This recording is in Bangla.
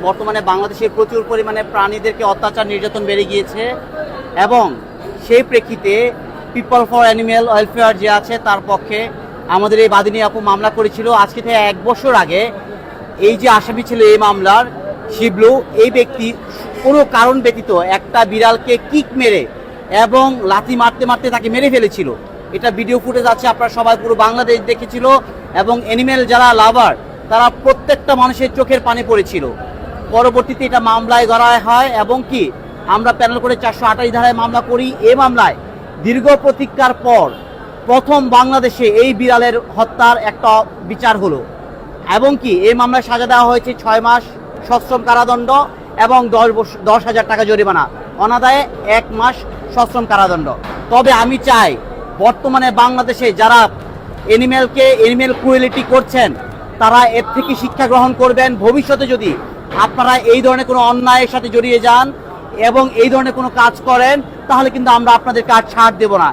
বর্তমানে বাংলাদেশে প্রচুর পরিমাণে প্রাণীদেরকে অত্যাচার নির্যাতন বেড়ে গিয়েছে এবং সেই প্রেক্ষিতে পিপল ফর অ্যানিম্যাল ওয়েলফেয়ার যে আছে তার পক্ষে আমাদের এই বাদিনী আপু মামলা করেছিল। আজকে থেকে 1 বছর আগে এই যে আসামি ছিল এই মামলার শিবলু, এই ব্যক্তি কোনো কারণ ব্যতীত একটা বিড়ালকে কিক মেরে এবং লাথি মারতে মারতে তাকে মেরে ফেলেছিল। এটা ভিডিও ফুটেজ আছে, আপনারা সবাই পুরো বাংলাদেশ দেখেছিল এবং অ্যানিমেল যারা লাভার তারা প্রত্যেকটা মানুষের চোখের পানি পড়েছিল। পরবর্তীতে এটা মামলায় ধরা হয় এবং কি আমরা প্যানেল করে 428 ধারায় মামলা করি। এই মামলায় দীর্ঘ প্রতীক্ষার পর প্রথম বাংলাদেশে এই বিড়ালের হত্যার একটা বিচার হলো এবং কি এই মামলায় সাজা দেওয়া হয়েছে 6 মাস সশ্রম কারাদণ্ড এবং 10,000 টাকা জরিমানা, অনাদায়ে 1 মাস সশ্রম কারাদণ্ড। তবে আমি চাই বর্তমানে বাংলাদেশে যারা এনিম্যাল ক্রুয়েলিটি করছেন তারা এর থেকে শিক্ষা গ্রহণ করবেন। ভবিষ্যতে যদি আপনারা এই ধরনের কোনো অন্যায়ের সাথে জড়িয়ে যান এবং এই ধরনের কোনো কাজ করেন তাহলে কিন্তু আমরা আপনাদের কাজ ছাড় দেব না।